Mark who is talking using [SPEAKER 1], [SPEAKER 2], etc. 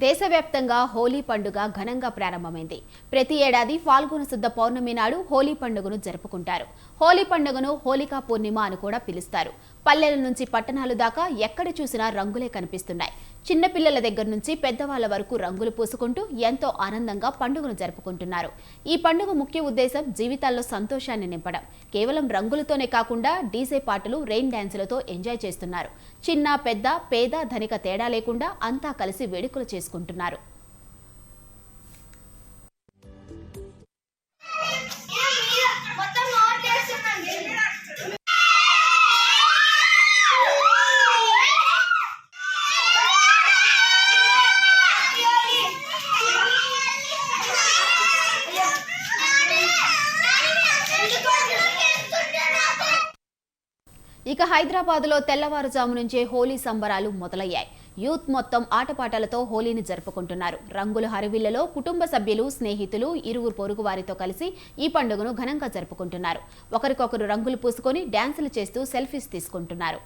[SPEAKER 1] దేశవ్యాప్తంగా హోలీ పండుగ ఘనంగా ప్రారంభమైంది. ప్రతి ఏడాది ఫాల్గుణ శుద్ధ పౌర్ణమి నాడు హోలీ పండుగను జరుపుకుంటారు. హోలీ పండుగను హోలికా పూర్ణిమ అని కూడా పిలుస్తారు. పల్లెల నుంచి పట్టణాలు దాకా ఎక్కడ చూసినా రంగులే కనిపిస్తున్నాయి. చిన్నపిల్లల దగ్గర నుంచి పెద్దవాళ్ల వరకు రంగులు పూసుకుంటూ ఎంతో ఆనందంగా పండుగను జరుపుకుంటున్నారు. ఈ పండుగ ముఖ్య ఉద్దేశం జీవితాల్లో సంతోషాన్ని నింపడం. కేవలం రంగులతోనే కాకుండా డీజే పాటలు, రెయిన్ డాన్సులతో ఎంజాయ్ చేస్తున్నారు. చిన్న పెద్ద, పేద ధనిక తేడా లేకుండా అంతా కలిసి వేడుకలు చేసుకుంటున్నారు. ఇక హైదరాబాద్లో తెల్లవారుజాము నుంచే హోలీ సంబరాలు మొదలయ్యాయి. యూత్ మొత్తం ఆటపాటలతో హోలీని జరుపుకుంటున్నారు. రంగుల హరివిల్లలో కుటుంబ సభ్యులు, స్నేహితులు, ఇరువురు పొరుగు వారితో కలిసి ఈ పండుగను ఘనంగా జరుపుకుంటున్నారు. ఒకరికొకరు రంగులు పూసుకొని డ్యాన్సులు చేస్తూ సెల్ఫీస్ తీసుకుంటున్నారు.